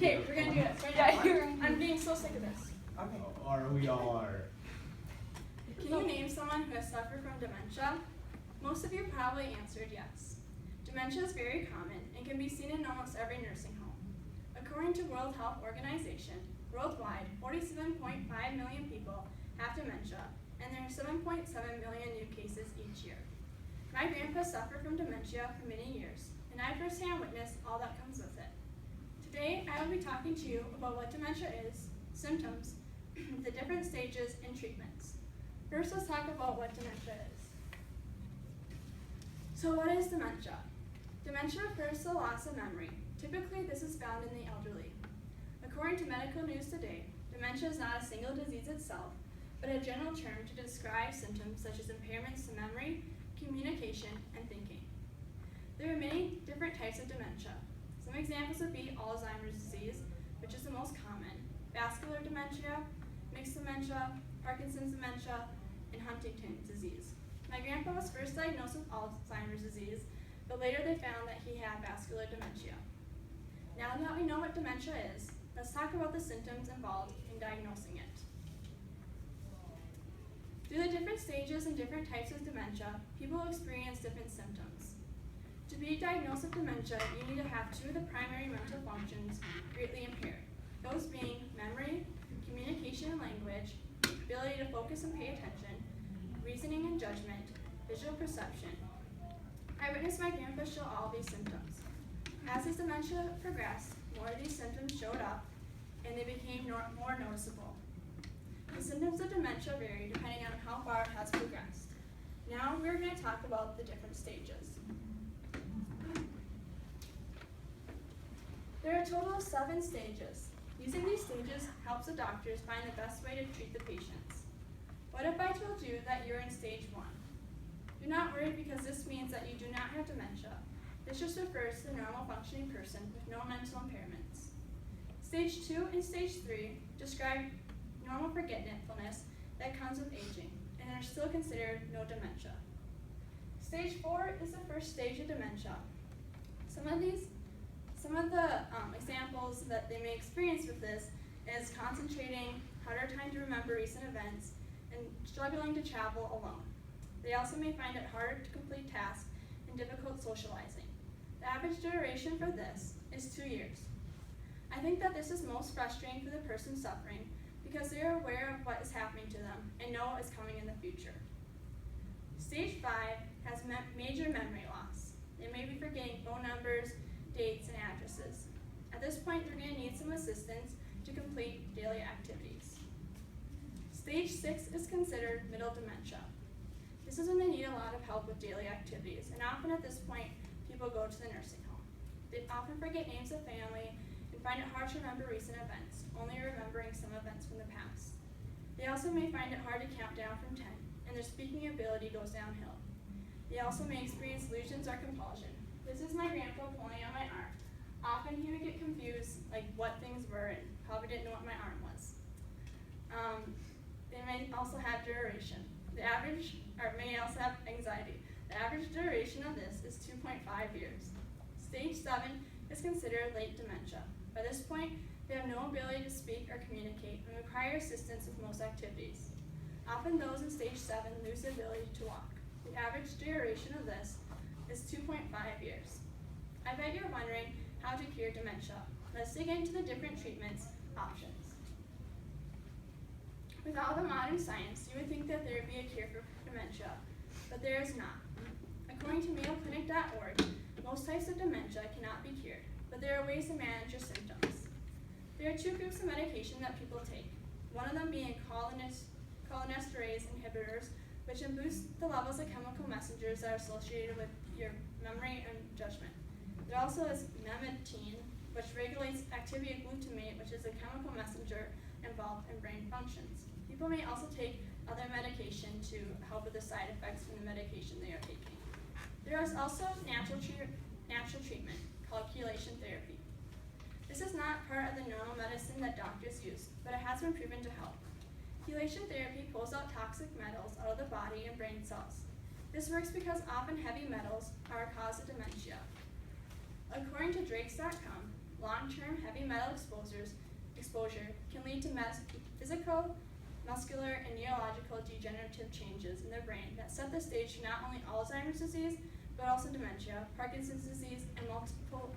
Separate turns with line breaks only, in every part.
Okay, we're gonna do this. I'm being so sick of this.
Okay. Or we all are.
Can you name someone who has suffered from dementia? Most of you probably answered yes. Dementia is very common and can be seen in almost every nursing home. According to World Health Organization, worldwide, 47.5 million people have dementia, and there are 7.7 million new cases each year. My grandpa suffered from dementia for many years, and I firsthand witnessed all that comes with it. Today, I will be talking to you about what dementia is, symptoms, the different stages, and treatments. First, let's talk about what dementia is. So what is dementia? Dementia refers to the loss of memory. Typically, this is found in the elderly. According to Medical News Today, dementia is not a single disease itself, but a general term to describe symptoms such as impairments to memory, communication, and thinking. There are many different types of dementia. Some examples would be Alzheimer's disease, which is the most common, vascular dementia, mixed dementia, Parkinson's dementia, and Huntington's disease. My grandpa was first diagnosed with Alzheimer's disease, but later they found that he had vascular dementia. Now that we know what dementia is, let's talk about the symptoms involved in diagnosing it. Through the different stages and different types of dementia, people experience different symptoms. To be diagnosed with dementia, you need to have two of the primary mental functions greatly impaired, those being memory, communication and language, ability to focus and pay attention, reasoning and judgment, visual perception. I witnessed my grandpa show all these symptoms. As his dementia progressed, more of these symptoms showed up and they became more noticeable. The symptoms of dementia vary depending on how far it has progressed. Now we're going to talk about the different stages. There are a total of 7 stages. Using these stages helps the doctors find the best way to treat the patients. What if I told you that you're in stage 1? Do not worry because this means that you do not have dementia. This just refers to the normal functioning person with no mental impairments. Stage 2 and stage 3 describe normal forgetfulness that comes with aging and are still considered no dementia. Stage 4 is the first stage of dementia. Some of the examples that they may experience with this is concentrating, harder time to remember recent events, and struggling to travel alone. They also may find it harder to complete tasks and difficult socializing. The average duration for this is 2 years. I think that this is most frustrating for the person suffering because they are aware of what is happening to them and know what is coming in the future. Stage 5 has major memory loss. They may be forgetting phone numbers, dates, and addresses. At this point, they're going to need some assistance to complete daily activities. Stage 6 is considered middle dementia. This is when they need a lot of help with daily activities, and often at this point, people go to the nursing home. They often forget names of family and find it hard to remember recent events, only remembering some events from the past. They also may find it hard to count down from 10, and their speaking ability goes downhill. They also may experience illusions or compulsion. This is my grandpa pulling on my arm. Often he would get confused, like what things were, and probably didn't know what my arm was. They may also have duration. May also have anxiety. The average duration of this is 2.5 years. Stage 7 is considered late dementia. By this point, they have no ability to speak or communicate and require assistance with most activities. Often those in stage 7 lose the ability to walk. The average duration of this is 2.5 years. I bet you're wondering how to cure dementia. Let's dig into the different treatments options. With all the modern science, you would think that there would be a cure for dementia, but there is not. According to MayoClinic.org, most types of dementia cannot be cured, but there are ways to manage your symptoms. There are 2 groups of medication that people take, one of them being cholinesterase inhibitors, which can boost the levels of chemical messengers that are associated with your memory and judgment. There also is memantine, which regulates activity of glutamate, which is a chemical messenger involved in brain functions. People may also take other medication to help with the side effects from the medication they are taking. There is also natural treatment called chelation therapy. This is not part of the normal medicine that doctors use, but it has been proven to help. Chelation therapy pulls out toxic metals out of the body and brain cells. This works because often heavy metals are a cause of dementia. According to Drakes.com, long-term heavy metal exposure can lead to physical, muscular, and neurological degenerative changes in the brain that set the stage to not only Alzheimer's disease, but also dementia, Parkinson's disease, and multiple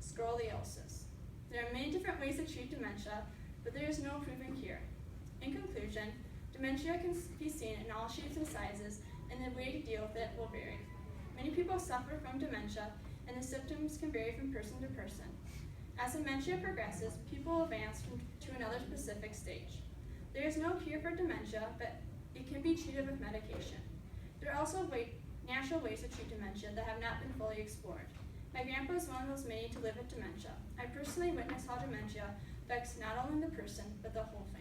sclerosis. There are many different ways to treat dementia, but there is no proven cure. In conclusion, dementia can be seen in all shapes and sizes, and the way to deal with it will vary. Many people suffer from dementia, and the symptoms can vary from person to person. As dementia progresses, people advance to another specific stage. There is no cure for dementia, but it can be treated with medication. There are also natural ways to treat dementia that have not been fully explored. My grandpa is one of those many to live with dementia. I personally witnessed how dementia affects not only the person, but the whole family.